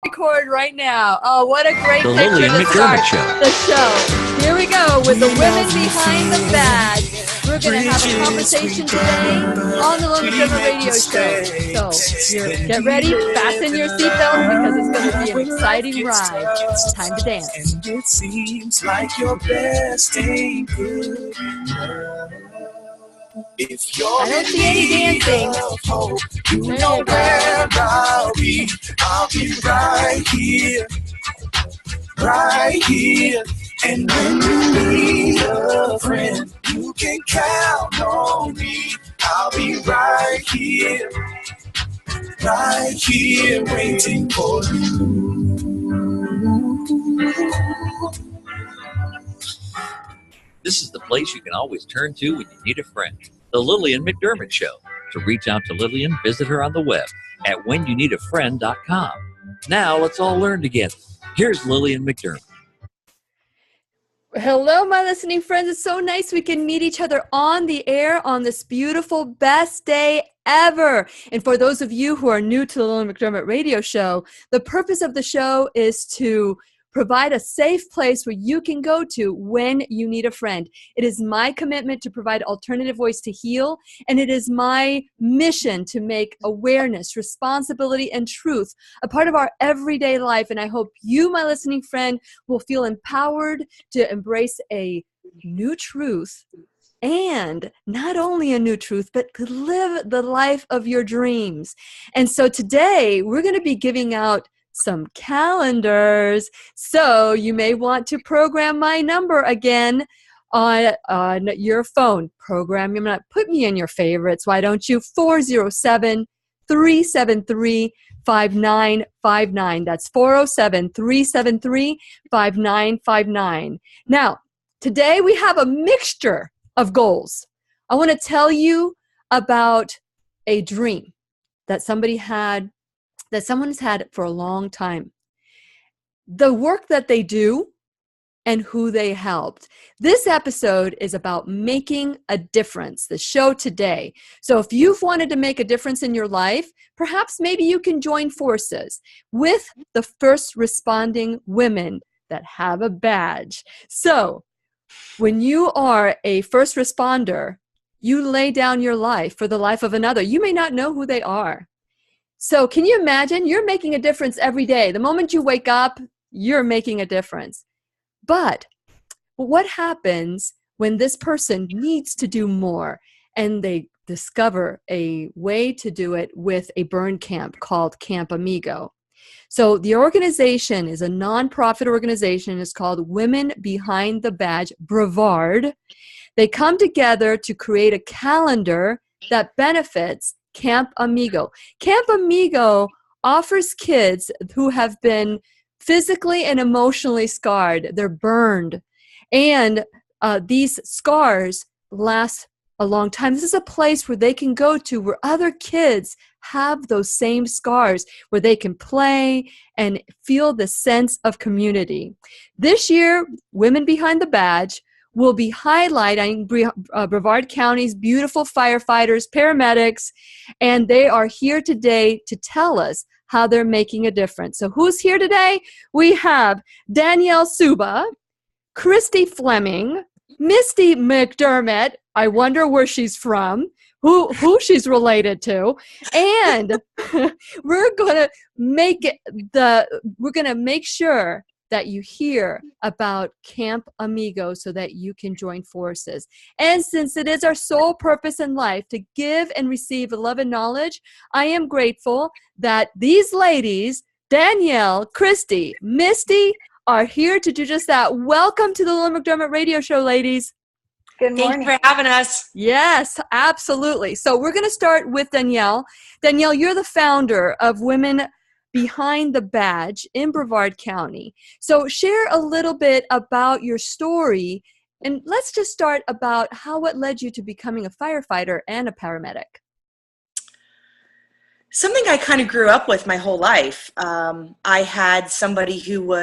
Record right now. Oh, what a great The picture Lillian to start McDermott Show. the show. Here we go with the women behind the badge. We're going to have a conversation today on the Lillian McDermott Radio Show. So get ready, fasten your seatbelts because it's going to be an exciting ride. Time to dance. And it seems like your best ain't good enough. If you're I don't see any dancing. hope, you know where I'll be. I'll be right here, right here. And when you need a friend, you can count on me. I'll be right here, waiting for you. This is the place you can always turn to when you need a friend. The Lillian McDermott Show. To reach out to Lillian, visit her on the web at whenyouneedafriend.com. Now let's all learn together. Here's Lillian McDermott. Hello, my listening friends. It's so nice we can meet each other on the air on this beautiful best day ever. And for those of you who are new to the Lillian McDermott Radio Show, the purpose of the show is to provide a safe place where you can go to when you need a friend. It is my commitment to provide alternative voice to heal, and it is my mission to make awareness, responsibility, and truth a part of our everyday life. And I hope you, my listening friend, will feel empowered to embrace a new truth, and not only a new truth, but to live the life of your dreams. And so today, we're going to be giving out some calendars. So you may want to program my number again on your phone. Put me in your favorites. Why don't you? 407-373-5959. That's 407-373-5959. Now, today we have a mixture of goals. I want to tell you about a dream that someone's had for a long time. The work that they do and who they helped. This episode is about making a difference, the show today. So if you've wanted to make a difference in your life, perhaps maybe you can join forces with the first responding women that have a badge. So when you are a first responder, you lay down your life for the life of another. You may not know who they are. So can you imagine? You're making a difference every day. The moment you wake up, you're making a difference. But what happens when this person needs to do more and they discover a way to do it with a burn camp called Camp Amigo? So the organization is a nonprofit organization. It's called Women Behind the Badge, Brevard. They come together to create a calendar that benefits Camp Amigo. Camp Amigo offers kids who have been physically and emotionally scarred. They're burned. And these scars last a long time. This is a place where they can go to where other kids have those same scars, where they can play and feel the sense of community. This year, Women Behind the Badge will be highlighting Brevard County's beautiful firefighters, paramedics, and they are here today to tell us how they're making a difference. So who's here today? We have Danielle Souba, Christy Fleming, Misti McDermott. I wonder where she's from, who she's related to, and we're gonna make sure that you hear about Camp Amigo so that you can join forces. And since it is our sole purpose in life to give and receive love and knowledge, I am grateful that these ladies, Danielle, Christy, Misti, are here to do just that. Welcome to the Lillian McDermott Radio Show, ladies. Good morning. Thanks for having us. Yes, absolutely. So we're going to start with Danielle. Danielle, you're the founder of Women Behind the Badge in Brevard County. So share a little bit about your story, and let's just start about how it led you to becoming a firefighter and a paramedic. Something I kind of grew up with my whole life. I had somebody who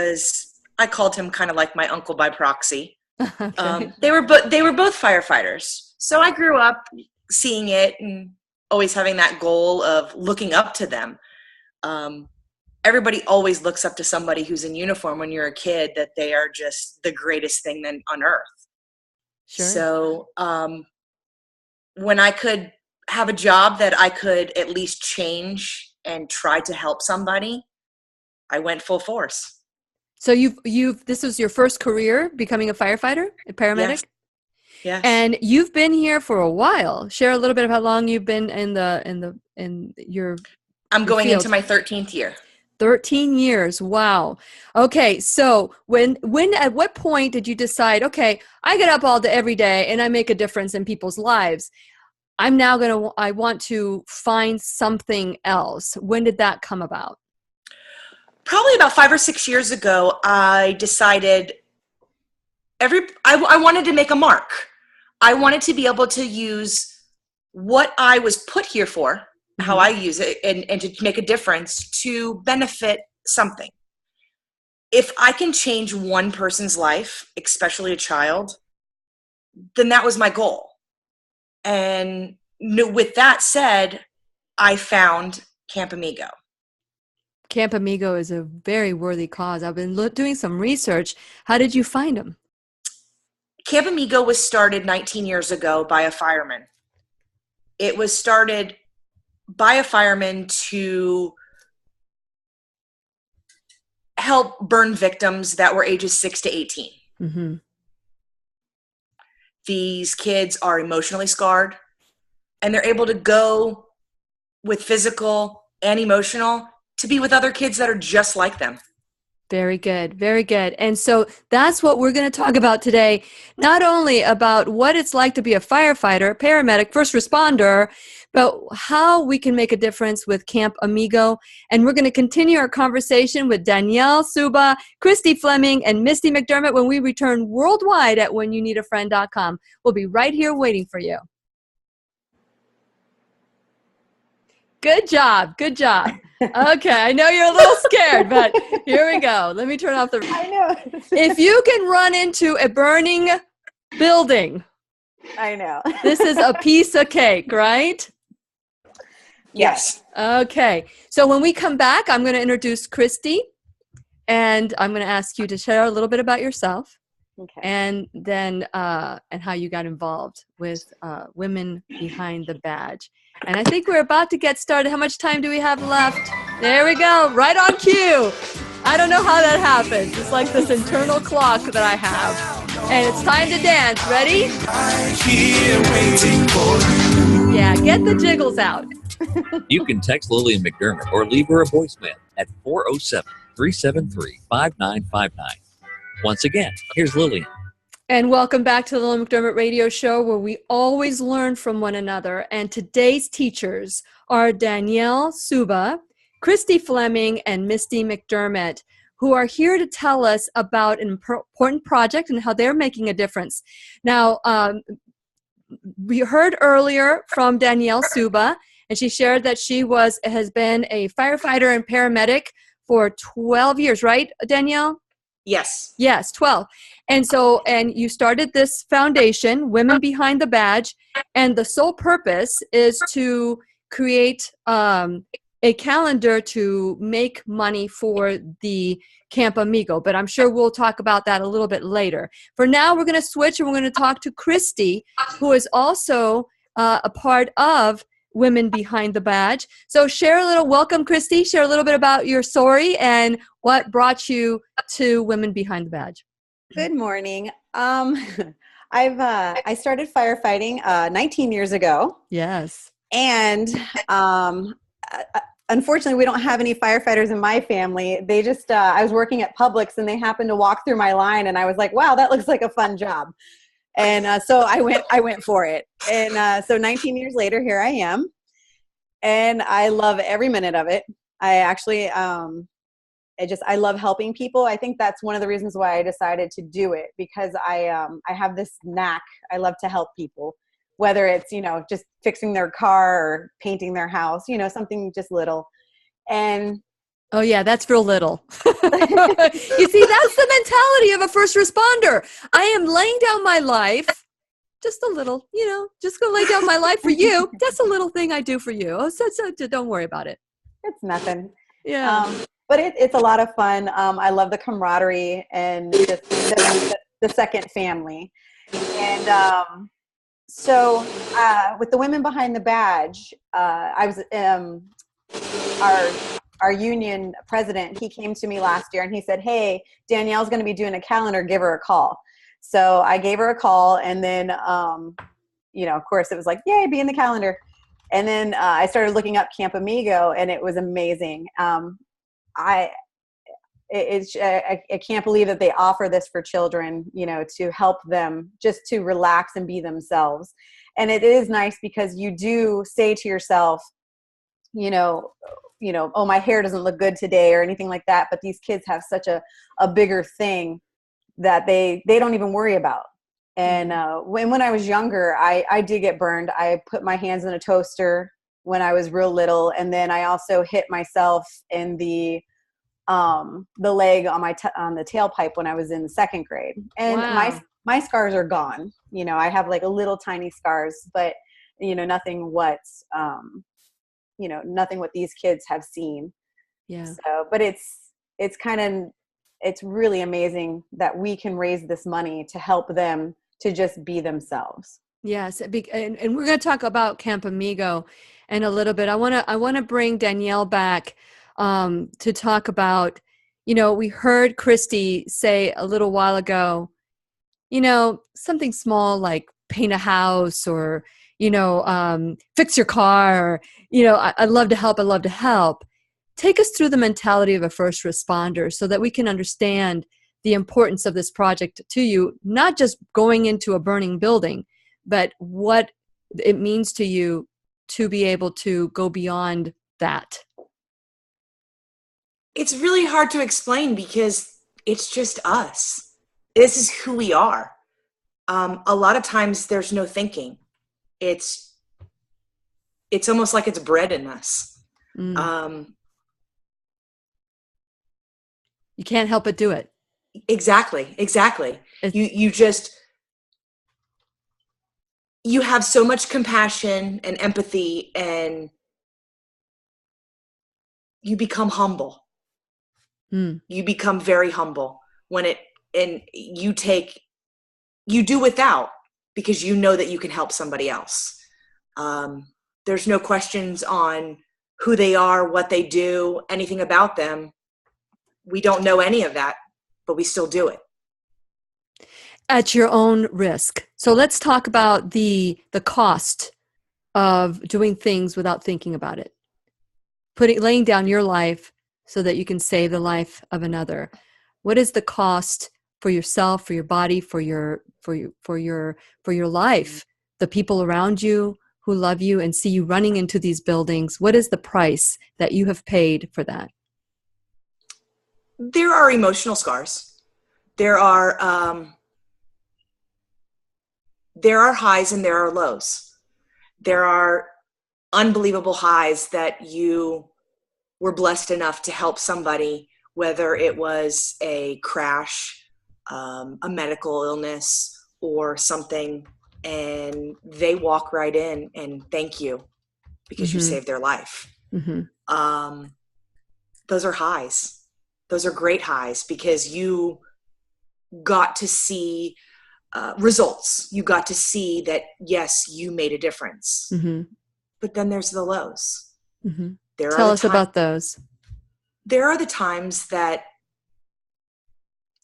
I called him kind of like my uncle by proxy. Okay. They were both firefighters. So I grew up seeing it and always having that goal of looking up to them. everybody always looks up to somebody who's in uniform when you're a kid, that they are just the greatest thing on earth. Sure. So when I could have a job that I could at least change and try to help somebody, I went full force. So this was your first career, becoming a firefighter, a paramedic? Yes. Yes. And you've been here for a while. Share a little bit of how long you've been in your I'm going field. into my 13th year. 13 years. Wow. Okay. So at what point did you decide, okay, I get up every day and I make a difference in people's lives. I want to find something else. When did that come about? Probably about 5 or 6 years ago, I decided I wanted to make a mark. I wanted to be able to use what I was put here for, how I use it, and to make a difference to benefit something. If I can change one person's life, especially a child, then that was my goal. And with that said, I found Camp Amigo. Camp Amigo is a very worthy cause. I've been doing some research. How did you find them? Camp Amigo was started 19 years ago by a fireman. It was started by a fireman to help burn victims that were ages 6 to 18. Mm-hmm. These kids are emotionally scarred, and they're able to go with physical and emotional to be with other kids that are just like them. Very good. Very good. And so that's what we're going to talk about today. Not only about what it's like to be a firefighter, paramedic, first responder, but how we can make a difference with Camp Amigo. And we're going to continue our conversation with Danielle, Souba, Christy, Fleming, and Misti McDermott when we return worldwide at whenyouneedafriend.com. We'll be right here waiting for you. Good job. Good job. Okay, I know you're a little scared, but here we go. Let me turn off the... I know. If you can run into a burning building, I know. this is a piece of cake, right? Yes. Okay, so when we come back, I'm going to introduce Christy, and I'm going to ask you to share a little bit about yourself, Okay. and then and how you got involved with Women Behind the Badge. And I think we're about to get started. How much time do we have left? There we go, right on cue. I don't know how that happens. It's like this internal clock that I have. And it's time to dance. Ready? I'm here waiting for you. Yeah, get the jiggles out. You can text Lillian McDermott or leave her a voicemail at 407-373-5959. Once again, here's Lillian. And welcome back to the Lillian McDermott Radio Show, where we always learn from one another. And today's teachers are Danielle, Souba, Christy Fleming, and Misti McDermott, who are here to tell us about an important project and how they're making a difference. Now, we heard earlier from Danielle Souba, and she shared that she has been a firefighter and paramedic for 12 years, right, Danielle? Yes. Yes, 12. And you started this foundation, Women Behind the Badge, and the sole purpose is to create a calendar to make money for the Camp Amigo. But I'm sure we'll talk about that a little bit later. For now, we're going to switch and we're going to talk to Christy, who is also a part of Women Behind the Badge. So welcome, Christy. Share a little bit about your story and what brought you to Women Behind the Badge. Good morning. I started firefighting 19 years ago. Yes. And unfortunately, we don't have any firefighters in my family. They just, I was working at Publix and they happened to walk through my line and I was like, wow, that looks like a fun job. And so I went for it. And so 19 years later, here I am. And I love every minute of it. I actually, I love helping people. I think that's one of the reasons why I decided to do it, because I have this knack. I love to help people, whether it's, just fixing their car or painting their house, something just little. And oh yeah, that's real little. You see, that's the mentality of a first responder. I am laying down my life, just a little, just gonna lay down my life for you. That's a little thing I do for you. So don't worry about it. It's nothing. Yeah. but it's a lot of fun. I love the camaraderie and just the second family. And so with the Women Behind the Badge, I was our union president. He came to me last year and he said, "Hey, Danielle's going to be doing a calendar. Give her a call." So I gave her a call, and then of course, it was like, "Yay, be in the calendar." And then I started looking up Camp Amigo, and it was amazing. I can't believe that they offer this for children, to help them just to relax and be themselves. And it is nice because you do say to yourself, oh, my hair doesn't look good today or anything like that. But these kids have such a bigger thing that they don't even worry about. And when I was younger, I did get burned. I put my hands in a toaster when I was real little. And then I also hit myself in the leg on the tailpipe when I was in second grade. And Wow. my scars are gone. I have like a little tiny scars, but nothing what nothing what these kids have seen. Yeah. So, but it's really amazing that we can raise this money to help them to just be themselves. Yes, and we're going to talk about Camp Amigo in a little bit. I want to bring Danielle back to talk about, we heard Christy say a little while ago, something small like paint a house or, fix your car, or, I'd love to help. I'd love to help. Take us through the mentality of a first responder so that we can understand the importance of this project to you, not just going into a burning building, but what it means to you to be able to go beyond that. It's really hard to explain because it's just us. This is who we are. A lot of times there's no thinking. It's almost like it's bred in us. You can't help but do it. Exactly. You have so much compassion and empathy, and you become humble. You become very humble and you do without because you know that you can help somebody else. There's no questions on who they are, what they do, anything about them. We don't know any of that, but we still do it. At your own risk. So let's talk about the cost of doing things without thinking about it. Laying down your life so that you can save the life of another. What is the cost for yourself, for your body, for your life? The people around you who love you and see you running into these buildings. What is the price that you have paid for that? There are emotional scars. There are highs and there are lows. There are unbelievable highs that you were blessed enough to help somebody, whether it was a crash, a medical illness, or something, and they walk right in and thank you because you saved their life. Those are highs. Those are great highs because you got to see results. You got to see that, yes, you made a difference. But then there's the lows. Tell us about those. There are the times that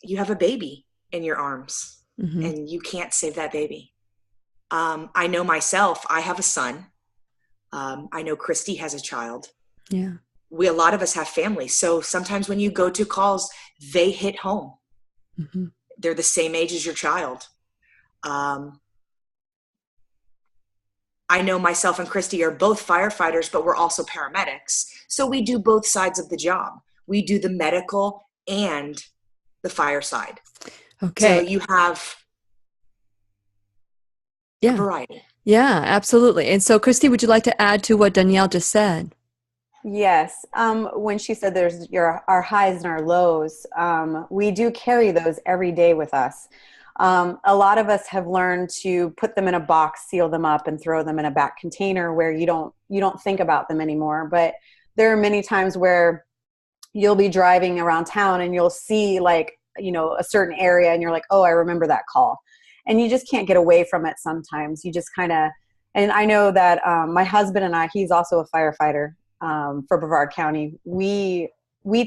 you have a baby in your arms and you can't save that baby. I know myself, I have a son. I know Christy has a child. Yeah. A lot of us have families. So sometimes when you go to calls, they hit home. They're the same age as your child. I know myself and Christy are both firefighters, but we're also paramedics. So we do both sides of the job. We do the medical and the fire side. Okay. So you have a variety. Yeah, absolutely. And so, Christy, would you like to add to what Danielle just said? Yes. When she said there's our highs and our lows, we do carry those every day with us. A lot of us have learned to put them in a box, seal them up, and throw them in a back container where you don't think about them anymore. But there are many times where you'll be driving around town and you'll see like, you know, a certain area and you're like, oh, I remember that call. And you just can't get away from it sometimes. You just kind of, and I know that my husband and I, he's also a firefighter for Brevard County. We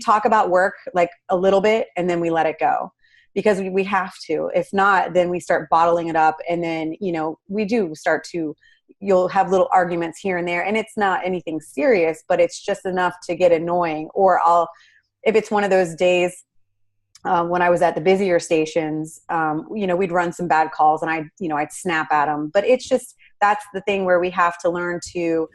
talk about work like a little bit and then we let it go because we have to. If not, then we start bottling it up. And then, you know, we do start to, you'll have little arguments here and there, and it's not anything serious, but it's just enough to get annoying. Or if it's one of those days when I was at the busier stations, you know, we'd run some bad calls and I'd snap at them, but it's just, that's the thing where we have to learn to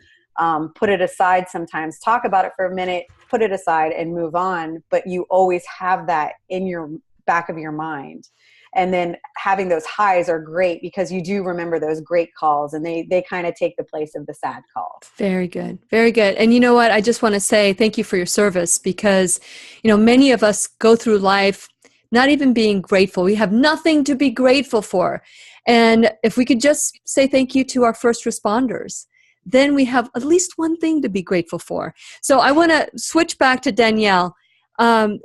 put it aside sometimes, talk about it for a minute, put it aside and move on. But you always have that in your back of your mind. And then having those highs are great because you do remember those great calls and they kind of take the place of the sad calls. Very good. Very good. And you know what? I just want to say thank you for your service because, you know, many of us go through life not even being grateful. We have nothing to be grateful for. And if we could just say thank you to our first responders, then we have at least one thing to be grateful for. So I want to switch back to Danielle.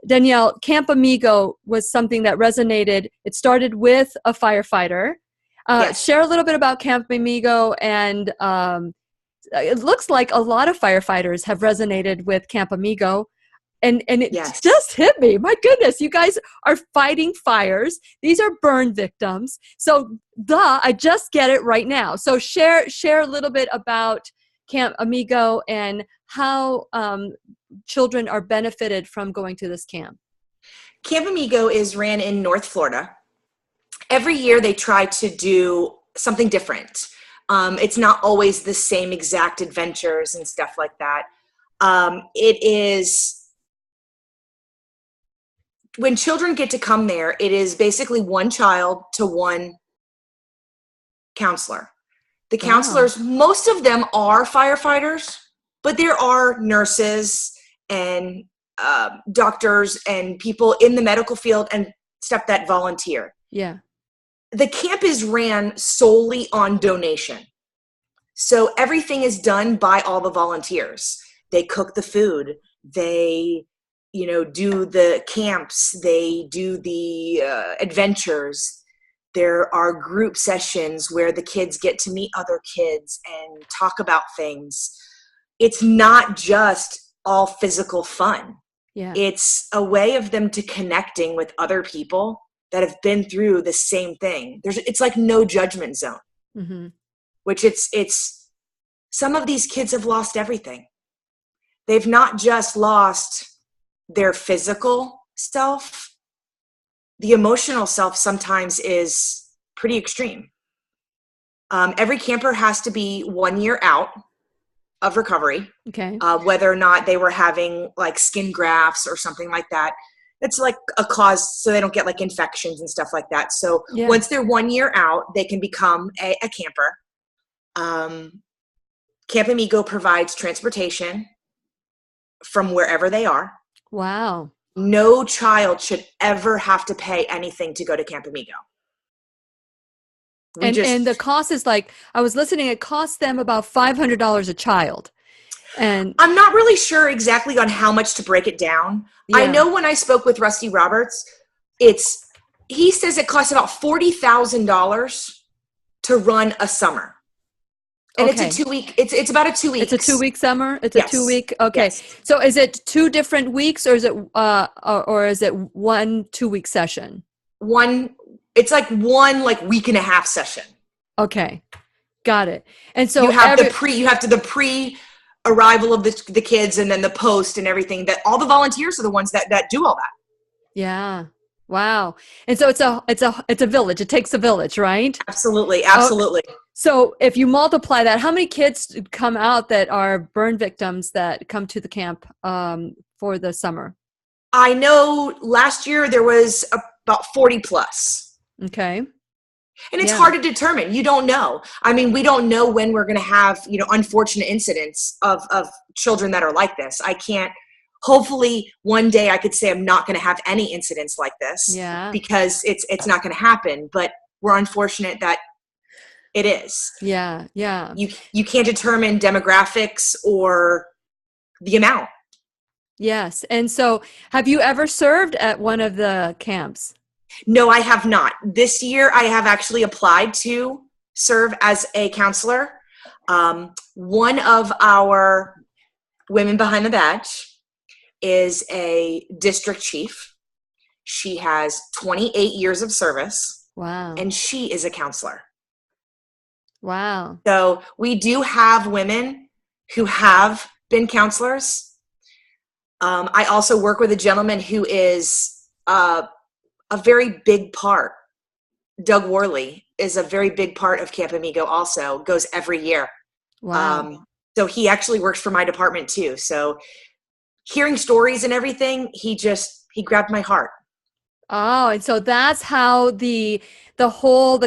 Danielle, Camp Amigo was something that resonated. It started with a firefighter. Yes. Share a little bit about Camp Amigo, and it looks like a lot of firefighters have resonated with Camp Amigo. And it Yes. just hit me. My goodness, you guys are fighting fires. These are burn victims. So I just get it right now. So share a little bit about Camp Amigo and how children are benefited from going to this camp. Camp Amigo is ran in North Florida. Every year they try to do something different. It's not always the same exact adventures and stuff like that. It is, when children get to come there, it is basically one child to one counselor. The counselors, most of them are firefighters, but there are nurses and doctors and people in the medical field and stuff that volunteer. Yeah. The camp is ran solely on donation. So everything is done by all the volunteers. They cook the food. They, you know, do the camps. They do the adventures. There are group sessions where the kids get to meet other kids and talk about things. It's not just all physical fun. Yeah. It's a way of them to connecting with other people that have been through the same thing. It's like no judgment zone, Mm-hmm. which it's some of these kids have lost everything. They've not just lost their physical self. The emotional self sometimes is pretty extreme. Every camper has to be 1 year out of recovery. Okay. Whether or not they were having like skin grafts or something like that. It's like a cause so they don't get like infections and stuff like that. So Yeah. once they're 1 year out, they can become a camper. Camp Amigo provides transportation from wherever they are. Wow. No child should ever have to pay anything to go to Camp Amigo. And the cost is like, I was listening, it costs them about $500 a child. And I'm not really sure exactly on how much to break it down. Yeah. I know when I spoke with Rusty Roberts, he says it costs about $40,000 to run a summer. And Okay. it's a 2 week, it's about a 2 weeks. It's a 2 week summer? It's Yes. a 2 week? Okay. Yes. So is it 2 different weeks or is it 1 2 week session? It's like one like week and a half session. Okay. Got it. And so you have the pre arrival of the kids and then the post and everything, that all the volunteers are the ones that do all that. Yeah. Wow. And so it's a village. It takes a village, right? Absolutely. So if you multiply that, how many kids come out that are burn victims that come to the camp for the summer? I know last year there was about 40 plus. Okay. And it's Yeah. hard to determine. You don't know. I mean, we don't know when we're going to have, unfortunate incidents of children that are like this. I can't, hopefully one day I could say I'm not going to have any incidents like this. Yeah. Because it's not going to happen, but we're unfortunate that it is. Yeah. Yeah. You can't determine demographics or the amount. Yes. And so have you ever served at one of the camps? No, I have not. This year, I have actually applied to serve as a counselor. One of our women behind the badge is a district chief. She has 28 years of service. Wow. And she is a counselor. Wow. So we do have women who have been counselors. I also work with a gentleman who is a very big part. Doug Worley is a very big part of Camp Amigo also, goes every year. Wow. So he actually works for my department too. So hearing stories and everything, he grabbed my heart. Oh, and so that's how the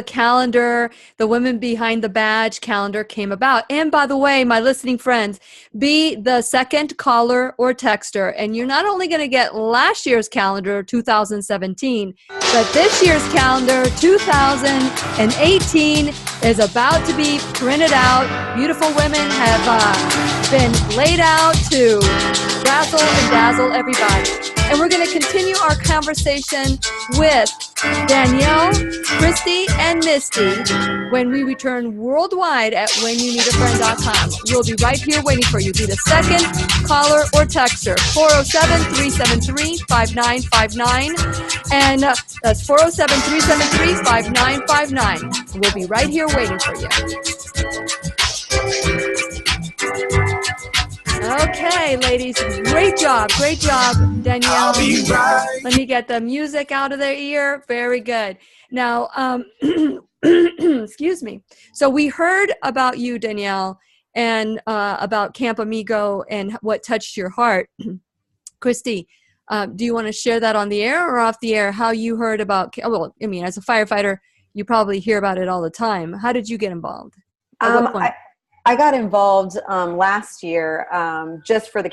calendar, the Women Behind the Badge calendar came about. And by the way, my listening friends, be the second caller or texter, and you're not only going to get last year's calendar, 2017, but this year's calendar, 2018, is about to be printed out. Beautiful women have been laid out to razzle and dazzle everybody. And we're going to continue our conversation with Danielle, Christy, and Misti when we return worldwide at whenyouneedafriend.com. We'll be right here waiting for you. Be the second caller or texter, 407-373-5959. And that's 407-373-5959. We'll be right here waiting for you. Okay, ladies, great job, Danielle. Let me get the music out of their ear. Very good. Now, excuse me. So we heard about you, Danielle, and about Camp Amigo and what touched your heart. Christy, do you want to share that on the air or off the air? How you heard about? Well, I mean, as a firefighter, you probably hear about it all the time. How did you get involved? At what point? I got involved last year just for the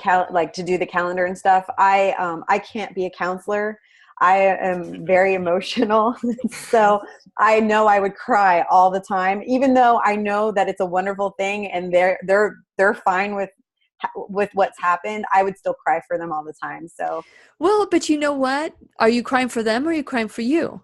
to do the calendar and stuff. I can't be a counselor. I am very emotional, so I know I would cry all the time. Even though I know that it's a wonderful thing and they're fine with what's happened, I would still cry for them all the time. So, well, but you know what? Are you crying for them or are you crying for you?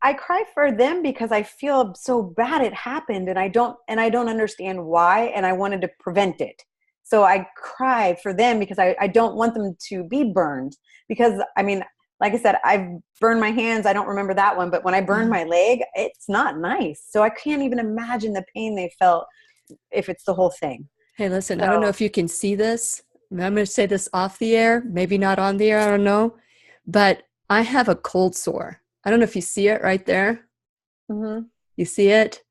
I cry for them because I feel so bad it happened and I don't understand why, and I wanted to prevent it. So I cry for them because I don't want them to be burned, because I mean, like I said, I've burned my hands. I don't remember that one, but when I burned my leg, it's not nice. So I can't even imagine the pain they felt if it's the whole thing. Hey, listen, I don't know if you can see this. I'm going to say this off the air, maybe not on the air, I don't know, but I have a cold sore. I don't know if you see it right there. Mm-hmm. You see it?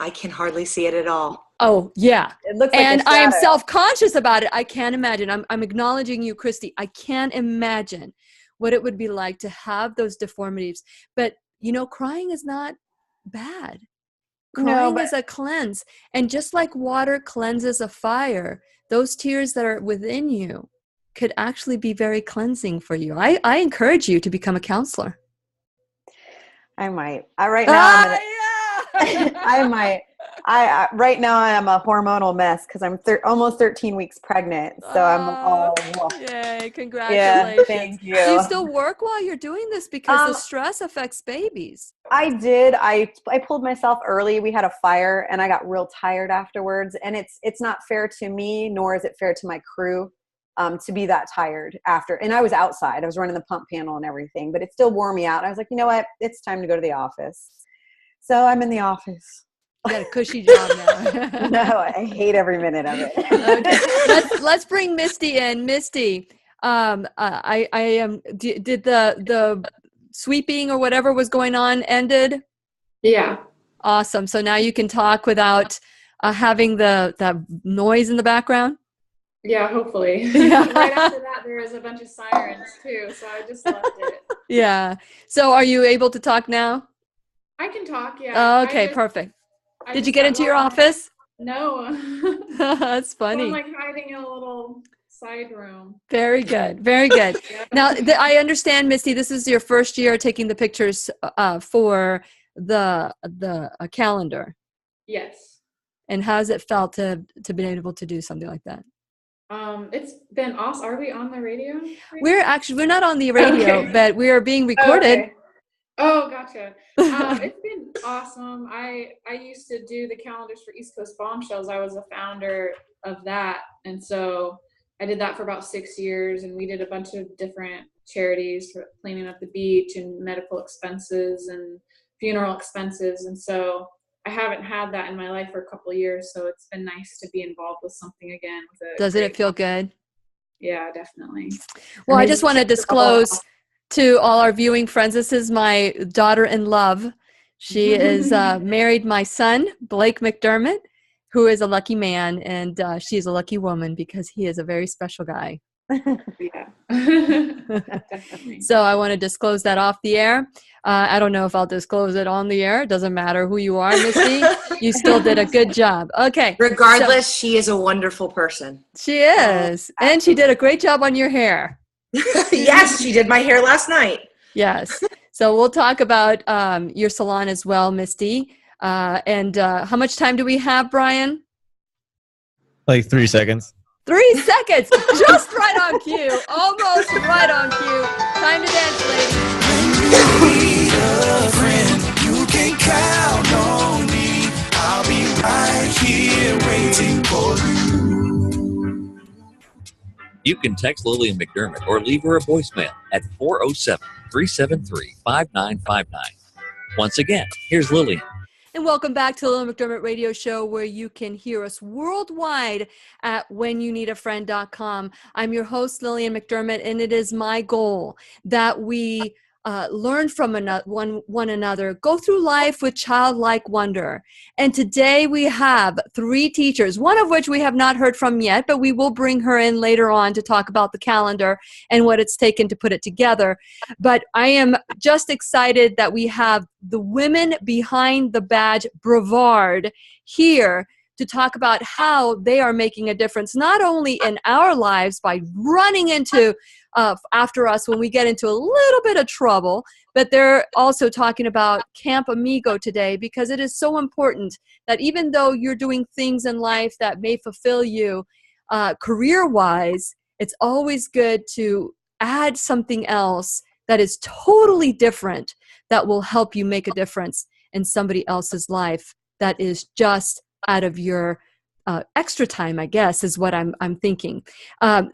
I can hardly see it at all. Oh, yeah. It looks like and I am self-conscious about it. I can't imagine. I'm acknowledging you, Christy. I can't imagine what it would be like to have those deformities. But, you know, crying is not bad. Crying is a cleanse. And just like water cleanses a fire, those tears that are within you could actually be very cleansing for you. I encourage you to become a counselor. I might. Right now, I might. Right now I am a hormonal mess because I'm almost 13 weeks pregnant. So I'm all. Yay! Congratulations. Yeah, thank you. Do you still work while you're doing this because the stress affects babies? I did. I pulled myself early. We had a fire and I got real tired afterwards. And it's not fair to me, nor is it fair to my crew. To be that tired after. And I was outside. I was running the pump panel and everything, but it still wore me out. I was like, you know what? It's time to go to the office. So I'm in the office. You got a cushy job now. No, I hate every minute of it. Okay. Let's bring Misti in. Misti, I am. Did the sweeping or whatever was going on ended? Yeah. Awesome. So now you can talk without having that noise in the background. Yeah, hopefully. Right after that, there was a bunch of sirens too, so I just left it. Yeah. So are you able to talk now? I can talk, yeah. Oh, okay, perfect. Did you get into your office? No. That's funny. So I'm like hiding in a little side room. Very good. Very good. Yeah. Now, I understand, Misti, this is your first year taking the pictures for the calendar. Yes. And how has it felt to be able to do something like that? It's been awesome. Are we on the radio? We're not on the radio, Okay. but we are being Oh, recorded. okay. Oh, gotcha. It's been awesome. I used to do the calendars for East Coast Bombshells. I was a founder of that. And so I did that for about 6 years, and we did a bunch of different charities for cleaning up the beach and medical expenses and funeral expenses. And so I haven't had that in my life for a couple of years. So it's been nice to be involved with something again. Doesn't it feel good? Yeah, definitely. Well, I just want to disclose to all our viewing friends, this is my daughter-in-law. She is married my son, Blake McDermott, who is a lucky man, and she's a lucky woman because he is a very special guy. Yeah. Definitely. So I want to disclose that off the air. I don't know if I'll disclose it on the air. It doesn't matter who you are, Misti. You still did a good job. Okay. Regardless, she is a wonderful person. She is. And she did a great job on your hair. Yes, she did my hair last night. Yes. So we'll talk about your salon as well, Misti. And how much time do we have, Brian? Like 3 seconds. 3 seconds. Just right on cue. Almost right on cue. Time to dance, ladies. Need a friend, you can count on me. I'll be right here waiting for you. You can text Lillian McDermott or leave her a voicemail at 407-373-5959. Once again, here's Lillian. And welcome back to the Lillian McDermott Radio Show, where you can hear us worldwide at whenyouneedafriend.com. I'm your host, Lillian McDermott, and it is my goal that we learn from one another, go through life with childlike wonder. And today we have 3 teachers, one of which we have not heard from yet, but we will bring her in later on to talk about the calendar and what it's taken to put it together. But I am just excited that we have the women behind the badge, Brevard, here to talk about how they are making a difference, not only in our lives by running into after us when we get into a little bit of trouble, but they're also talking about Camp Amigo today, because it is so important that even though you're doing things in life that may fulfill you career-wise, it's always good to add something else that is totally different that will help you make a difference in somebody else's life that is just out of your extra time, I guess, is what I'm thinking.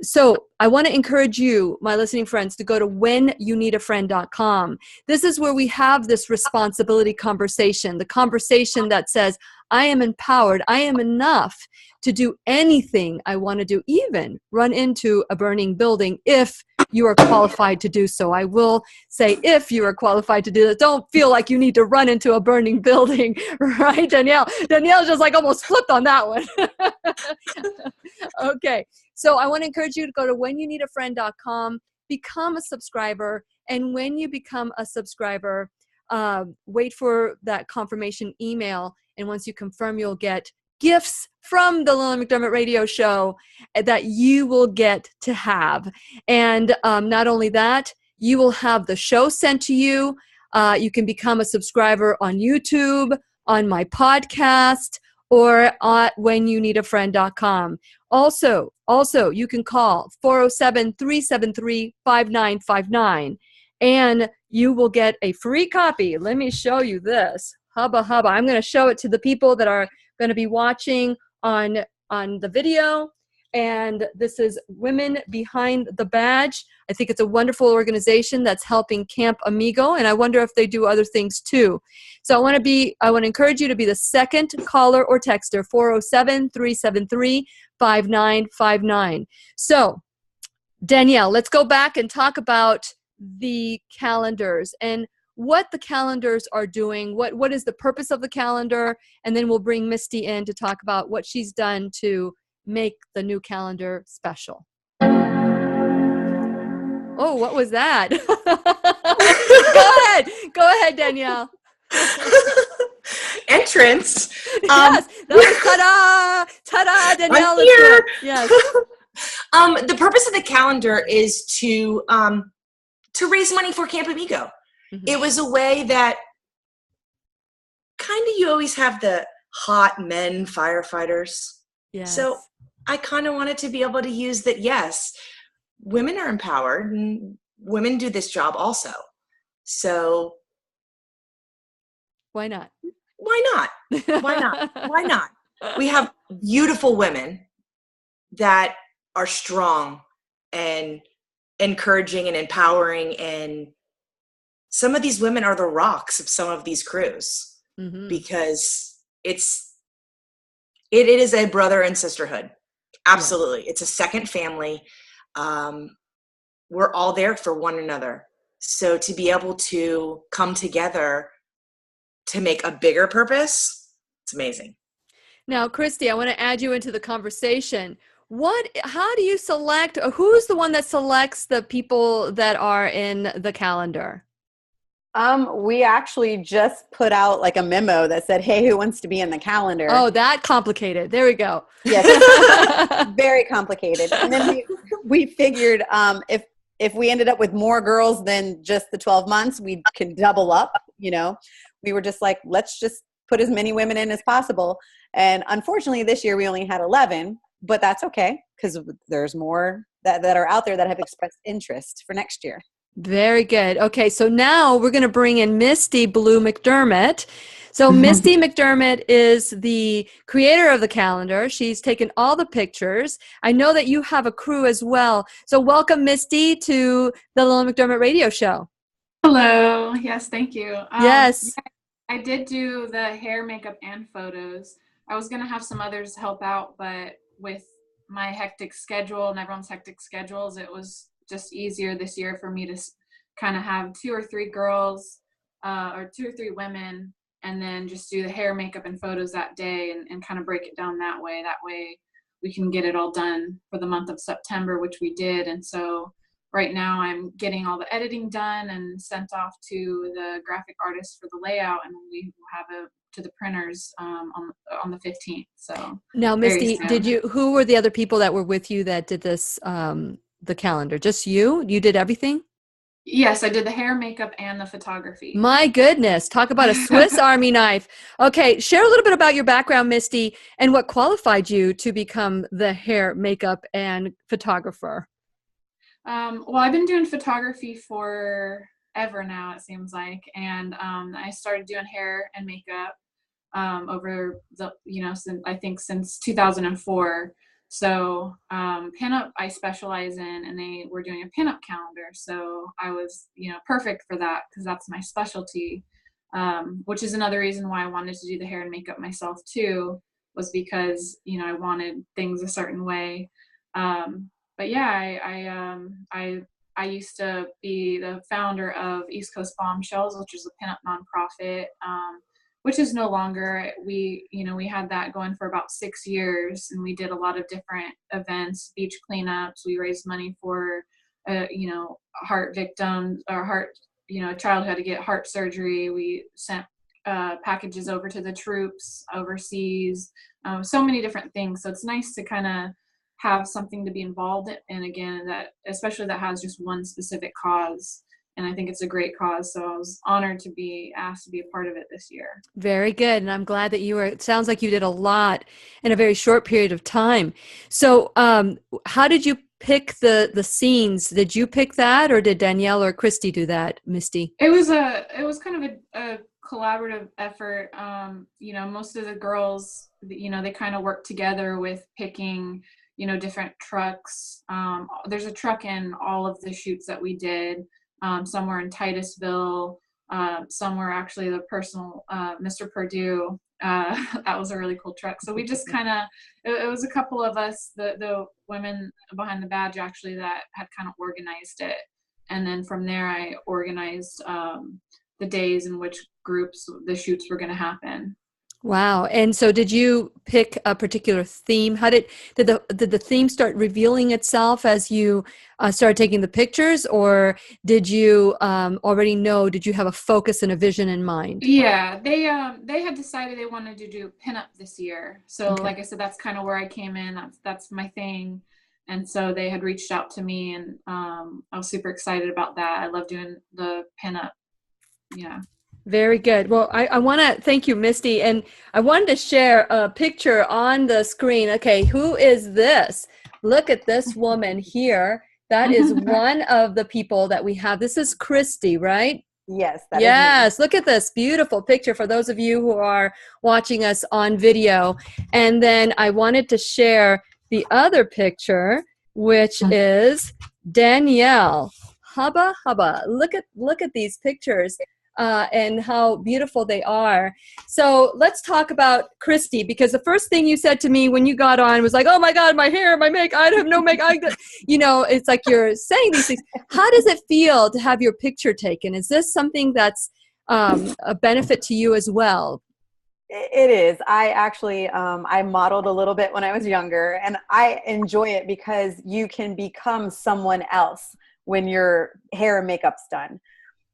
So I want to encourage you, my listening friends, to go to whenyouneedafriend.com. This is where we have this responsibility conversation, the conversation that says, I am empowered, I am enough to do anything I want to do, even run into a burning building if you are qualified to do so. I will say if you are qualified to do that. Don't feel like you need to run into a burning building, right, Danielle? Danielle just like almost flipped on that one. Okay, so I want to encourage you to go to whenyouneedafriend.com, become a subscriber, and when you become a subscriber, wait for that confirmation email, and once you confirm, you'll get gifts from the Lillian McDermott Radio Show that you will get to have. And not only that, you will have the show sent to you. You can become a subscriber on YouTube, on my podcast, or at whenyouneedafriend.com. Also, you can call 407-373-5959, and you will get a free copy. Let me show you this. Hubba hubba. I'm going to show it to the people that are going to be watching on the video. And this is Women Behind the Badge. I think it's a wonderful organization that's helping Camp Amigo, and I wonder if they do other things too. So I want to encourage you to be the second caller or texter, 407-373-5959. So Danielle, let's go back and talk about the calendars and what the calendars are doing. What is the purpose of the calendar? And then we'll bring Misti in to talk about what she's done to make the new calendar special. Oh, what was that? Go ahead, Danielle. Entrance. Yes, that was ta-da, Danielle. I'm here. Yes. The purpose of the calendar is to raise money for Camp Amigo. Mm-hmm. It was a way that kind of you always have the hot men firefighters. Yes. So I kind of wanted to be able to use that. Yes, women are empowered and women do this job also. So Why not? why not? Why not? Why not? We have beautiful women that are strong and encouraging and empowering, and some of these women are the rocks of some of these crews because it is a brother and sisterhood. Absolutely. It's a second family. We're all there for one another. So to be able to come together to make a bigger purpose, it's amazing. Now, Christy, I want to add you into the conversation. How do you select, or who's the one that selects the people that are in the calendar? We actually just put out like a memo that said, "Hey, who wants to be in the calendar?" Oh, that complicated. There we go. Yes, very complicated. And then we figured if we ended up with more girls than just the 12 months, we can double up. We were just like, let's just put as many women in as possible. And unfortunately, this year we only had 11, but that's okay because there's more that are out there that have expressed interest for next year. Very good. Okay, so now we're going to bring in Misti Blue McDermott. So Misti McDermott is the creator of the calendar. She's taken all the pictures. I know that you have a crew as well. So welcome, Misti, to the Lillian McDermott radio show. Hello. Yes, thank you. Yes. I did do the hair, makeup, and photos. I was going to have some others help out, but with my hectic schedule and everyone's hectic schedules, it was just easier this year for me to kind of have 2 or 3 girls or 2 or 3 women, and then just do the hair, makeup, and photos that day and kind of break it down that way. That way we can get it all done for the month of September, which we did. And so right now I'm getting all the editing done and sent off to the graphic artist for the layout, and we will have it to the printers on the 15th. So now, Misti, who were the other people that were with you that did this, the calendar? Just you? You did everything? Yes, I did the hair, makeup, and the photography. My goodness, talk about a Swiss Army knife. Okay, share a little bit about your background, Misti, and what qualified you to become the hair, makeup, and photographer. Well, I've been doing photography for ever now, it seems like, and I started doing hair and makeup over the, since 2004. So pinup I specialize in, and they were doing a pinup calendar. So I was, perfect for that because that's my specialty, which is another reason why I wanted to do the hair and makeup myself too, was because, I wanted things a certain way. But yeah, I used to be the founder of East Coast Bombshells, which is a pinup nonprofit, which is no longer. We had that going for about 6 years, and we did a lot of different events, beach cleanups. We raised money for, heart victims or heart, a child who had to get heart surgery. We sent packages over to the troops overseas, so many different things. So it's nice to kind of have something to be involved in, again, that especially that has just one specific cause. And I think it's a great cause. So I was honored to be asked to be a part of it this year. Very good. And I'm glad that it sounds like you did a lot in a very short period of time. So how did you pick the scenes? Did you pick that, or did Danielle or Christy do that, Misti? It was kind of a collaborative effort. Most of the girls, they kind of work together with picking, different trucks. There's a truck in all of the shoots that we did. Some were in Titusville. Some were actually the personal Mr. Purdue. That was a really cool truck. So we just kind of, it was a couple of us, the women behind the badge actually, that had kind of organized it. And then from there, I organized the days in which groups the shoots were going to happen. Wow. And so did you pick a particular theme? How did the theme start revealing itself as you started taking the pictures, or did you already know, did you have a focus and a vision in mind? Yeah, they had decided they wanted to do pinup this year. So Okay. Like I said, that's kind of where I came in. That's my thing. And so they had reached out to me, and I was super excited about that. I love doing the pinup. Yeah. Very good. Well, I want to thank you, Misti. And I wanted to share a picture on the screen. Okay, who is this? Look at this woman here. That is one of the people that we have. This is Christy, right? Yes. That Yes, look at this beautiful picture for those of you who are watching us on video. And then I wanted to share the other picture, which is Danielle. Hubba hubba. Look at these pictures and how beautiful they are. So let's talk about Christy, because the first thing you said to me when you got on was like, oh my God, my hair, my make, I have no make. It's like you're saying these things. How does it feel to have your picture taken? Is this something that's a benefit to you as well? It is. I actually, I modeled a little bit when I was younger, and I enjoy it because you can become someone else when your hair and makeup's done.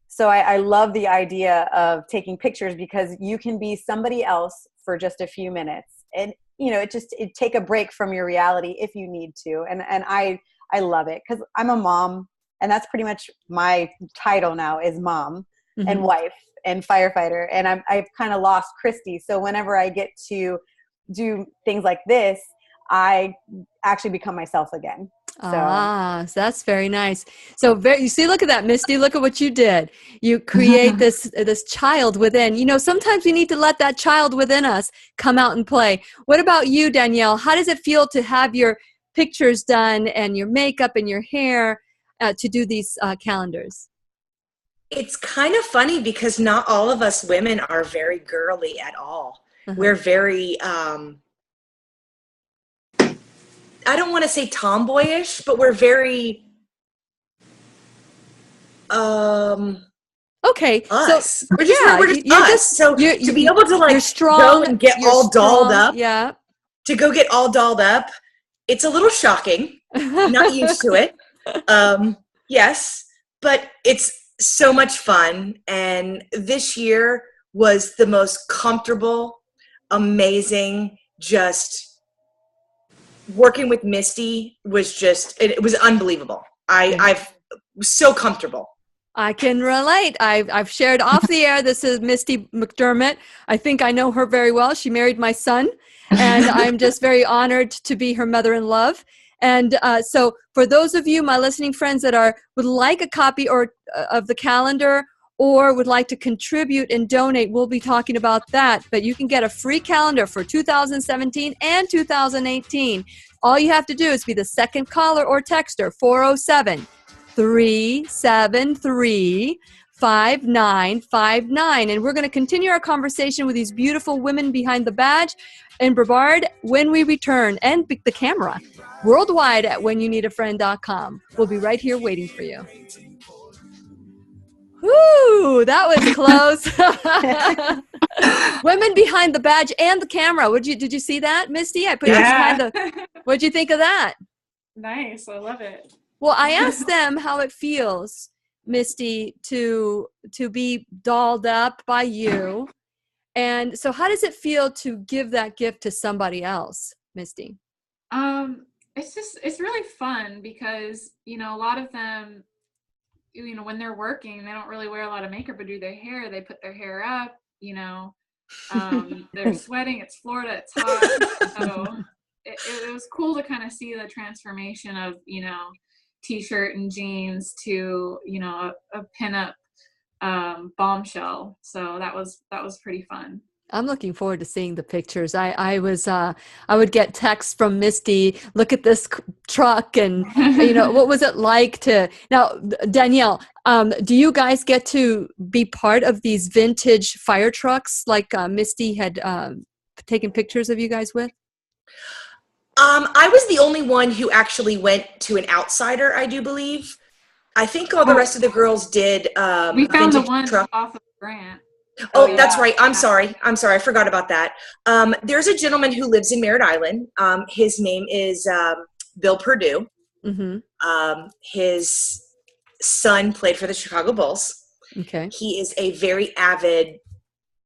So I love the idea of taking pictures because you can be somebody else for just a few minutes, and it take a break from your reality if you need to. And I love it because I'm a mom, and that's pretty much my title now is mom and wife and firefighter. And I've kind of lost Christy. So whenever I get to do things like this, I actually become myself again. So that's very nice. So you see, look at that, Misti. Look at what you did. You create this child within. Sometimes we need to let that child within us come out and play. What about you, Danielle? How does it feel to have your pictures done and your makeup and your hair to do these calendars? It's kind of funny because not all of us women are very girly at all. We're very, I don't want to say tomboyish, but we're very, okay. us. So we're just us. So to be able to you're strong, go and get all dolled up, to go get all dolled up, it's a little shocking. Not used to it. Yes, but it's so much fun. And this year was the most comfortable, amazing, just working with Misti was just, it was unbelievable. I was so comfortable. I can relate. I've shared off the air. This is Misti McDermott. I think I know her very well. She married my son, and I'm just very honored to be her mother-in-law. And so for those of you, my listening friends that would like a copy of the calendar or would like to contribute and donate, we'll be talking about that. But you can get a free calendar for 2017 and 2018. All you have to do is be the second caller or texter, 407-373-5959. And we're going to continue our conversation with these beautiful women behind the badge in Brevard when we return, and the camera worldwide at whenyounneedafriend.com. We'll be right here waiting for you. Whoo, that was close. Women behind the badge and the camera. Did you see that, Misti? I put you behind what'd you think of that? Nice. I love it. Well, I asked them how it feels, Misti, to be dolled up by you. And so how does it feel to give that gift to somebody else, Misti? It's really fun because, a lot of them, when they're working, they don't really wear a lot of makeup or do their hair. They put their hair up, they're sweating. It's Florida. It's hot. So it was cool to kind of see the transformation of, t-shirt and jeans to, a pinup bombshell. So that was pretty fun. I'm looking forward to seeing the pictures. I would get texts from Misti, look at this truck, and what was it like to now, Danielle, do you guys get to be part of these vintage fire trucks like Misti had taken pictures of you guys with? I was the only one who actually went to an outsider, I do believe. I think all the rest of the girls did. We found the one off of Grant. Oh, that's right. I'm sorry. I forgot about that. There's a gentleman who lives in Merritt Island. His name is Bill Perdue. His son played for the Chicago Bulls. Okay. He is a very avid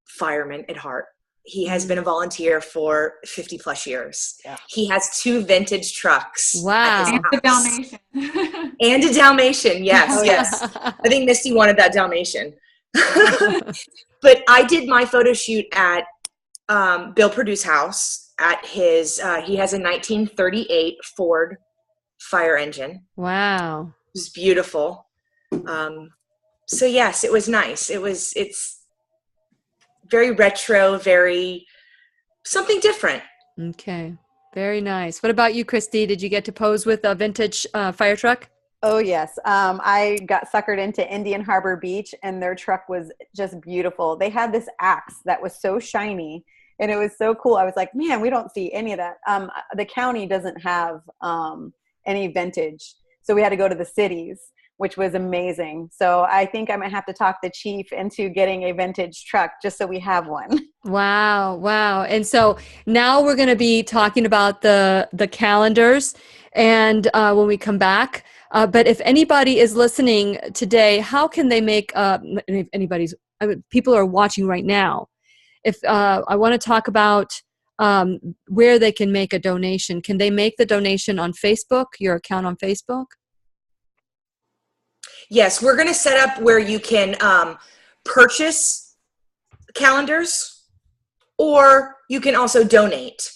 fireman at heart. He has been a volunteer for 50 plus years. Yeah. He has 2 vintage trucks. Wow. And a Dalmatian. And a Dalmatian. Yes, yes. I think Misti wanted that Dalmatian. But I did my photo shoot at Bill Perdue's house at his, he has a 1938 Ford fire engine. Wow. It was beautiful. So yes, it was nice. It's very retro, very something different. Okay. Very nice. What about you, Christy? Did you get to pose with a vintage fire truck? Oh, yes. I got suckered into Indian Harbor Beach, and their truck was just beautiful. They had this axe that was so shiny, and it was so cool. I was like, man, we don't see any of that. The county doesn't have any vintage, so we had to go to the cities, which was amazing. So I think I might have to talk the chief into getting a vintage truck just so we have one. Wow. Wow. And so now we're going to be talking about the calendars and when we come back. But if anybody is listening today, how can they make people are watching right now. If I want to talk about where they can make a donation, can they make the donation on Facebook, your account on Facebook? Yes, we're going to set up where you can purchase calendars, or you can also donate.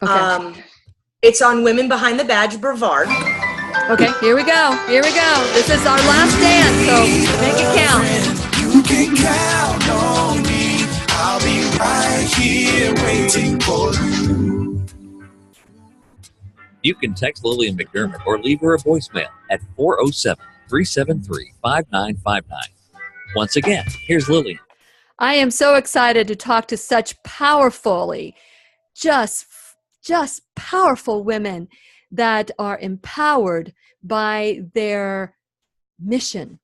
Okay. It's on Women Behind the Badge Brevard. Okay, here we go. Here we go. This is our last dance, so make it count. You can count on me. I'll be right here waiting for you. You can text Lillian McDermott or leave her a voicemail at 407-373-5959. Once again, here's Lillian. I am so excited to talk to such powerfully, just powerful women that are empowered by their mission.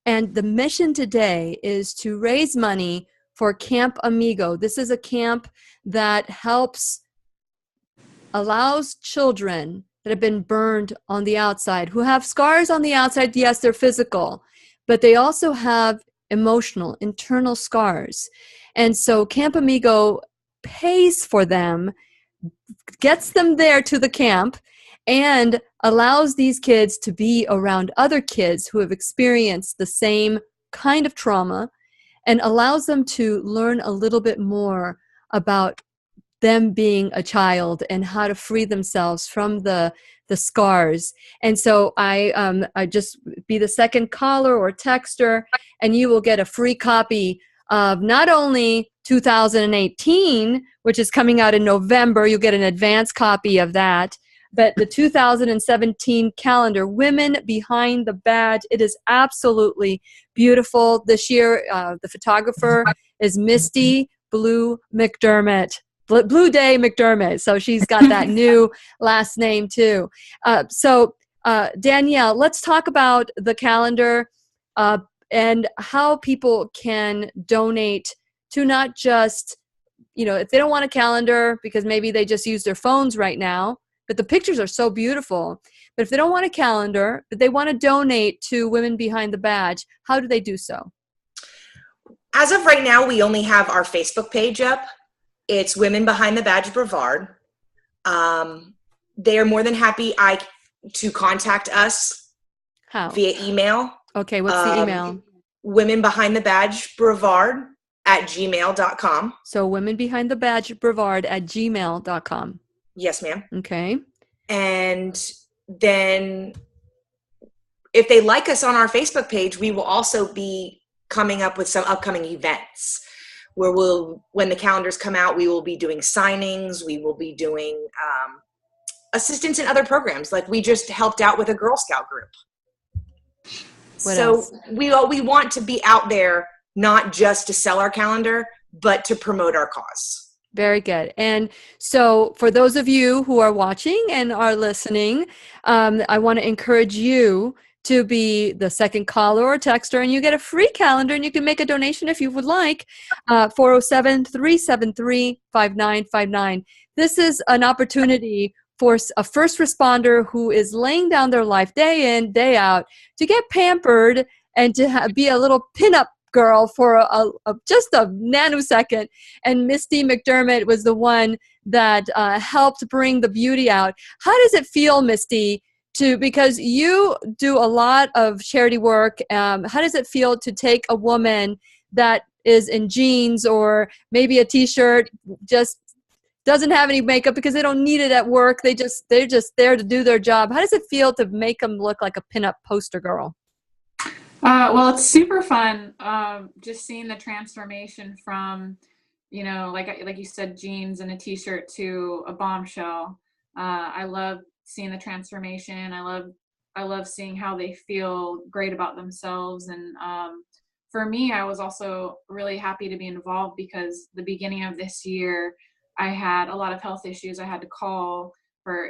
And the mission today is to raise money for Camp Amigo. This is a camp that allows children that have been burned on the outside, who have scars on the outside. Yes, they're physical, but they also have emotional, internal scars. And so Camp Amigo pays for them, gets them there to the camp, and allows these kids to be around other kids who have experienced the same kind of trauma, and allows them to learn a little bit more about them being a child and how to free themselves from the scars. And so I just be the second caller or texter, and you will get a free copy of not only 2018, which is coming out in November. You'll get an advance copy of that, but the 2017 calendar, Women Behind the Badge. It is absolutely beautiful. This year, the photographer is Misti Blue McDermott. Blue Day McDermott. So she's got that new last name too. So Danielle, let's talk about the calendar and how people can donate to not just, if they don't want a calendar because maybe they just use their phones right now, but the pictures are so beautiful. But if they don't want a calendar, but they want to donate to Women Behind the Badge, how do they do so? As of right now, we only have our Facebook page up. It's Women Behind the Badge Brevard. They are more than happy to contact us. How? Via email. Okay, what's the email? Women Behind the Badge Brevard @gmail.com. So Women Behind the Badge Brevard @gmail.com. Yes, ma'am. Okay. And then if they like us on our Facebook page, we will also be coming up with some upcoming events where when the calendars come out, we will be doing signings. We will be doing assistance in other programs. Like we just helped out with a Girl Scout group. What else? we want to be out there, not just to sell our calendar, but to promote our cause. Very good. And so for those of you who are watching and are listening, I want to encourage you to be the second caller or texter, and you get a free calendar, and you can make a donation if you would like, 407-373-5959. This is an opportunity for a first responder who is laying down their life day in, day out to get pampered and to be a little pinup girl for just a nanosecond. And Misti McDermott was the one that helped bring the beauty out. How does it feel, Misti, because you do a lot of charity work, how does it feel to take a woman that is in jeans or maybe a t-shirt, just doesn't have any makeup because they don't need it at work. They're just there to do their job. How does it feel to make them look like a pinup poster girl? Well, it's super fun. Just seeing the transformation from, like you said, jeans and a t-shirt to a bombshell. I love seeing the transformation. I love seeing how they feel great about themselves. And for me, I was also really happy to be involved because the beginning of this year, I had a lot of health issues. I had to call I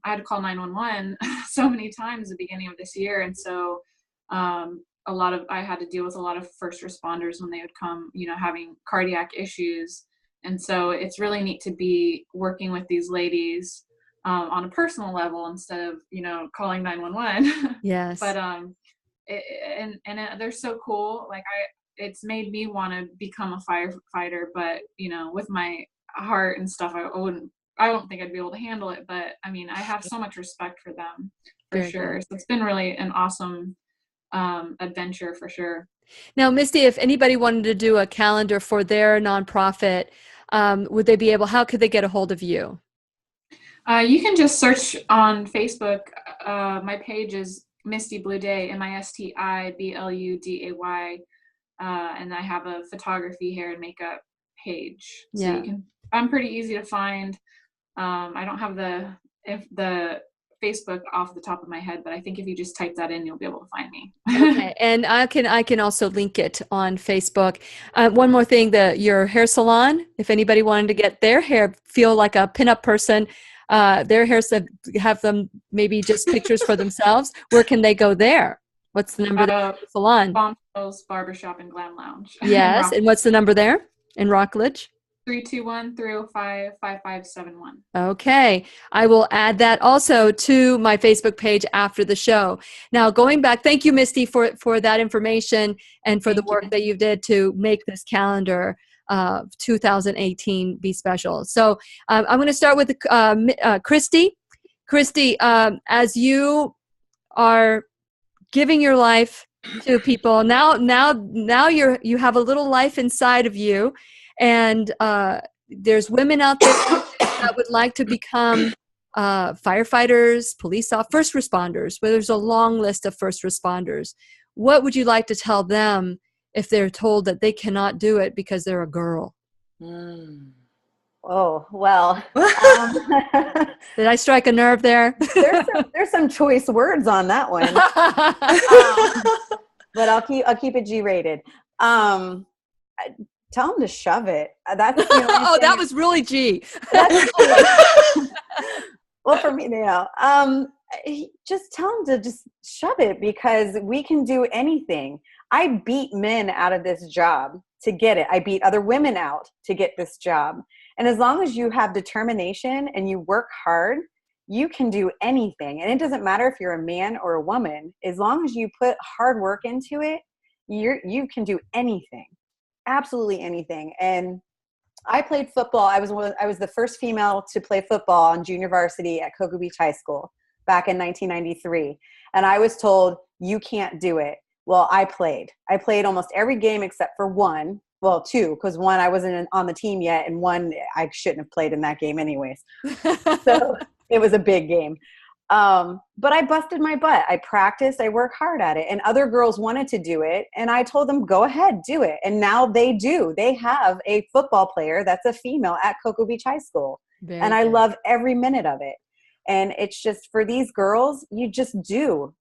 had to call 911 so many times at the beginning of this year. And so I had to deal with a lot of first responders when they would come, having cardiac issues. And so it's really neat to be working with these ladies on a personal level instead of, calling 911. Yes. But they're so cool. Like it's made me want to become a firefighter, but with my heart and stuff, I don't think I'd be able to handle it. But I mean, I have so much respect for them for Very sure. good. So it's been really an awesome adventure for sure. Now, Misti, if anybody wanted to do a calendar for their nonprofit, would they be able? How could they get a hold of you? You can just search on Facebook. My page is Misti Blue Day, Misti Bluday, and I have a photography, hair, and makeup page. So Yeah. I'm pretty easy to find. I don't have the Facebook off the top of my head, but I think if you just type that in, you'll be able to find me. Okay, and I can also link it on Facebook. One more thing, your hair salon. If anybody wanted to get their hair feel like a pinup person, their hair have them maybe just pictures for themselves. Where can they go there? What's the number there for the salon? Bombshells Barbershop and Glam Lounge. Yes, and what's the number there in Rockledge? 321-305-5571. Okay. I will add that also to my Facebook page after the show. Now, going back, thank you, Misti, for that information and for the work that you did to make this calendar 2018 be special. So I'm going to start with Christy. Christy, as you are giving your life to people, now you have a little life inside of you. And there's women out there that would like to become firefighters, police officers, first responders, where there's a long list of first responders. What would you like to tell them if they're told that they cannot do it because they're a girl? Oh, well. Did I strike a nerve there? There's some choice words on that one. But I'll keep it G-rated. Tell them to shove it. That's the only oh, thing. that was really G. Well, for me, just tell them to just shove it because we can do anything. I beat men out of this job to get it. I beat other women out to get this job. And as long as you have determination and you work hard, you can do anything. And it doesn't matter if you're a man or a woman. As long as you put hard work into it, you can do anything. Absolutely anything. And I played football. I was the first female to play football on junior varsity at Cocoa Beach High School back in 1993. And I was told, you can't do it. Well, I played almost every game except for one. Well, two, because one I wasn't on the team yet, and one I shouldn't have played in that game anyways. So it was a big game. But I busted my butt. I practiced, I worked hard at it, and other girls wanted to do it. And I told them, go ahead, do it. And now they do. They have a football player that's a female at Cocoa Beach High School. I love every minute of it. And it's just for these girls, you just do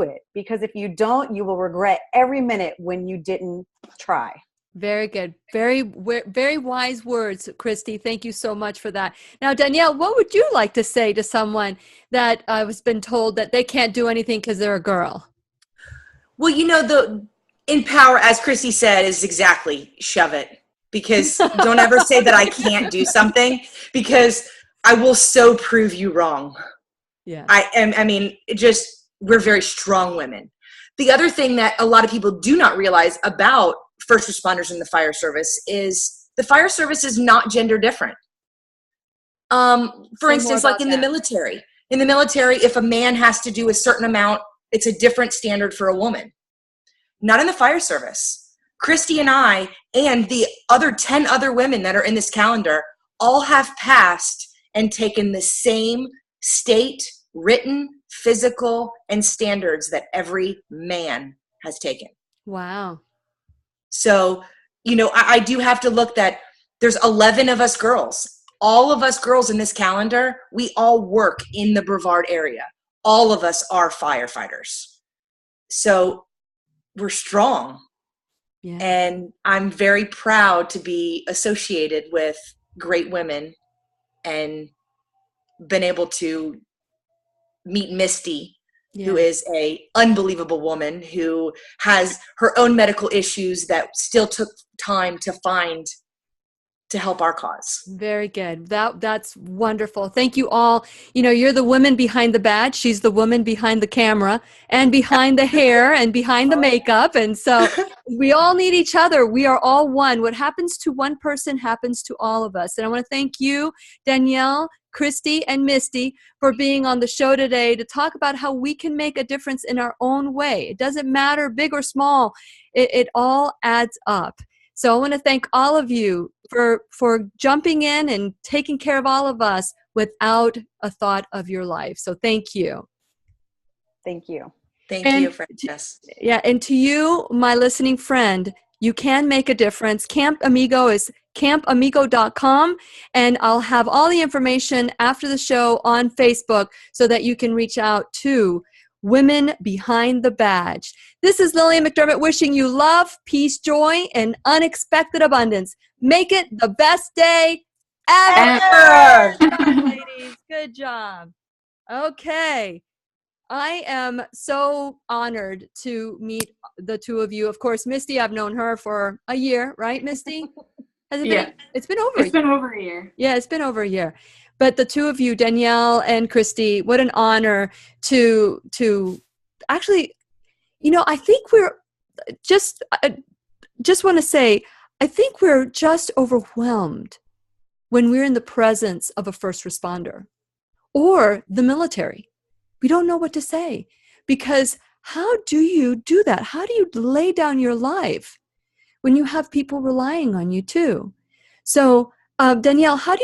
it. Because if you don't, you will regret every minute when you didn't try. Very good. Very, very wise words, Christy. Thank you so much for that. Now, Danielle, what would you like to say to someone that has been told that they can't do anything because they're a girl? Well, the empower, as Christy said, is exactly shove it. Because don't ever say that I can't do something, because I will so prove you wrong. Yeah. We're very strong women. The other thing that a lot of people do not realize about first responders in the fire service is the fire service is not gender different. For instance, like in the military, if a man has to do a certain amount, it's a different standard for a woman. Not in the fire service. Christy and I and the other 10 other women that are in this calendar all have passed and taken the same state, written, physical, and standards that every man has taken. Wow. So, I do have to look that there's 11 of us girls. All of us girls in this calendar, we all work in the Brevard area. All of us are firefighters. So we're strong. Yeah. And I'm very proud to be associated with great women and been able to meet Misti, who is a unbelievable woman who has her own medical issues that still took time to find to help our cause. Very good. That's wonderful. Thank you all. You're the woman behind the badge. She's the woman behind the camera and behind the hair and behind the makeup. And so we all need each other. We are all one. What happens to one person happens to all of us. And I want to thank you, Danielle, Christy, and Misti, for being on the show today to talk about how we can make a difference in our own way. It doesn't matter big or small. It all adds up. So I want to thank all of you for jumping in and taking care of all of us without a thought of your life. So thank you. Thank you. Thank you, Frances. Yeah, and to you, my listening friend, you can make a difference. Camp Amigo is campamigo.com, and I'll have all the information after the show on Facebook so that you can reach out to Women Behind the Badge. This is Lillian McDermott wishing you love, peace, joy, and unexpected abundance. Make it the best day ever. Ladies, good job. Okay. I am so honored to meet the two of you. Of course, Misti, I've known her for a year, right, Misti? Has it been? It's been over. It's been over a year. Yeah, it's been over a year. But the two of you, Danielle and Christy, what an honor to actually, I think we're just want to say, I think we're just overwhelmed when we're in the presence of a first responder or the military. We don't know what to say because how do you do that? How do you lay down your life when you have people relying on you too? So, Danielle, how do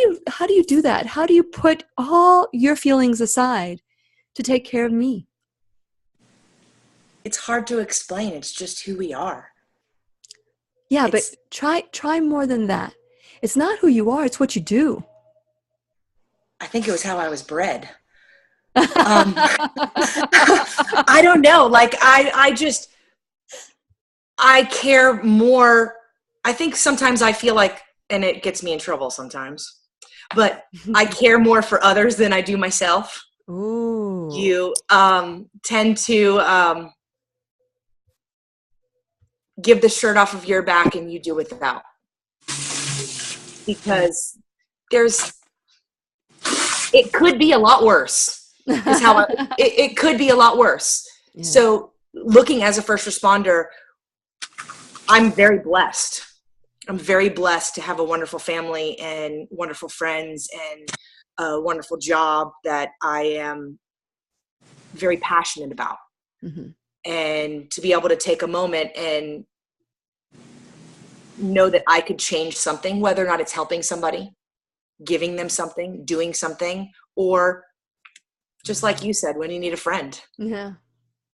you do that? How do you put all your feelings aside to take care of me? It's hard to explain. It's just who we are. Yeah, but try more than that. It's not who you are, it's what you do. I think it was how I was bred. I don't know. Like I care more. I think sometimes I feel like, and it gets me in trouble sometimes, but I care more for others than I do myself. Ooh. You tend to give the shirt off of your back and you do without. Because it could be a lot worse. Is how it could be a lot worse. Yeah. So looking as a first responder, I'm very blessed. I'm very blessed to have a wonderful family and wonderful friends and a wonderful job that I am very passionate about. Mm-hmm. And to be able to take a moment and know that I could change something, whether or not it's helping somebody, giving them something, doing something, or just like you said, when you need a friend. Yeah.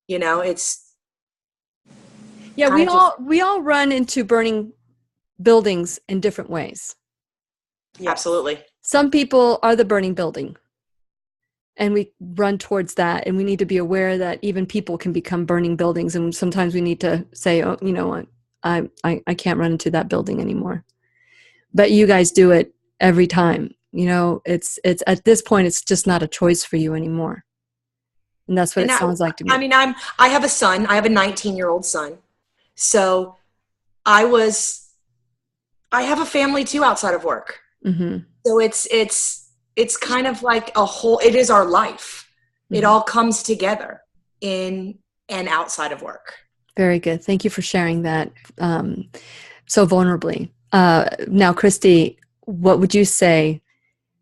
It's. Yeah, we all run into burning buildings in different ways. Yeah, absolutely. Some people are the burning building. And we run towards that. And we need to be aware that even people can become burning buildings. And sometimes we need to say, oh, you know what? I can't run into that building anymore. But you guys do it every time. It's at this point, it's just not a choice for you anymore. And that's what it sounds like to me. I mean, I have a son. I have a 19-year-old son. So I have a family too outside of work. Mm-hmm. So it's kind of like it is our life. Mm-hmm. It all comes together in and outside of work. Very good. Thank you for sharing that so vulnerably. Now, Christy, what would you say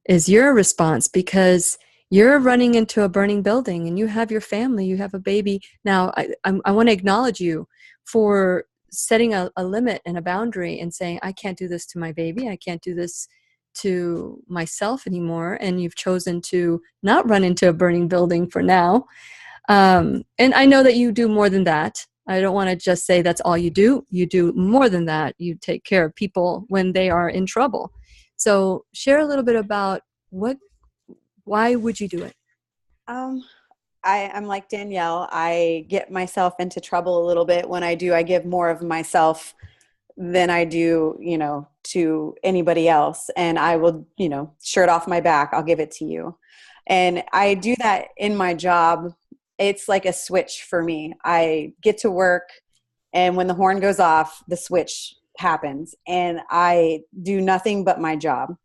is your response? Because you're running into a burning building and you have your family, you have a baby. Now, I want to acknowledge you for setting a limit and a boundary and saying, I can't do this to my baby. I can't do this to myself anymore. And you've chosen to not run into a burning building for now. And I know that you do more than that. I don't want to just say that's all you do. You do more than that. You take care of people when they are in trouble. So share a little bit about why would you do it? I'm like Danielle. I get myself into trouble a little bit when I do. I give more of myself than I do, to anybody else. And I will, shirt off my back. I'll give it to you. And I do that in my job. It's like a switch for me. I get to work, and when the horn goes off, the switch happens, and I do nothing but my job.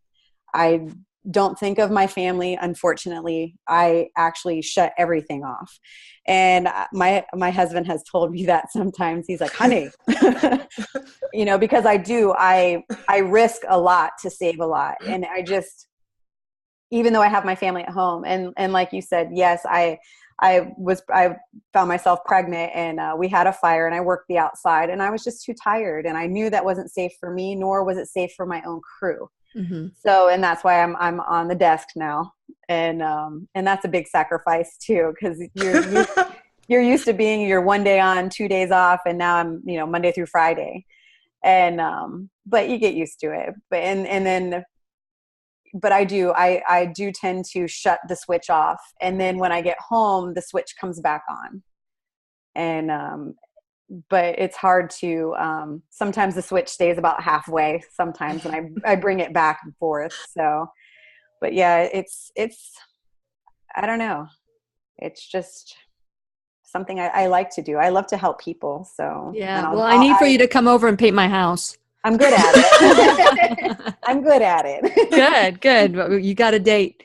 I don't think of my family. Unfortunately, I actually shut everything off. And my husband has told me that sometimes. He's like, honey, because I risk a lot to save a lot. And even though I have my family at home, and like you said, yes, I found myself pregnant, and we had a fire, and I worked the outside, and I was just too tired. And I knew that wasn't safe for me, nor was it safe for my own crew. Mm-hmm. So, and that's why I'm on the desk now. And that's a big sacrifice too, because you're used to being your 1 day on, 2 days off. And now I'm, Monday through Friday. And, but you get used to it. But I do tend to shut the switch off. And then when I get home, the switch comes back on. And, but it's hard to, sometimes the switch stays about halfway sometimes, and I bring it back and forth. So, but yeah, it's, I don't know. It's just something I like to do. I love to help people. So yeah, well, I need for you to come over and paint my house. I'm good at it. I'm good at it. Good. You got a date.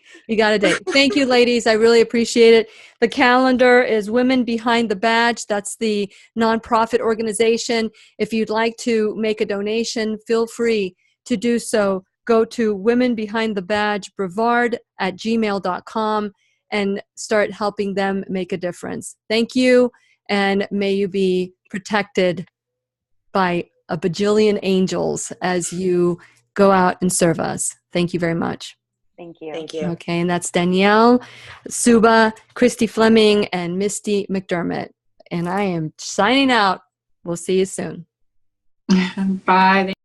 Thank you, ladies. I really appreciate it. The calendar is Women Behind the Badge. That's the nonprofit organization. If you'd like to make a donation, feel free to do so. Go to Women Behind the Badge, brevard@gmail.com, and start helping them make a difference. Thank you, and may you be protected by a bajillion angels as you go out and serve us. Thank you very much. Thank you. Thank you. Okay, and that's Danielle, Souba, Christy Fleming, and Misti McDermott. And I am signing out. We'll see you soon. Bye.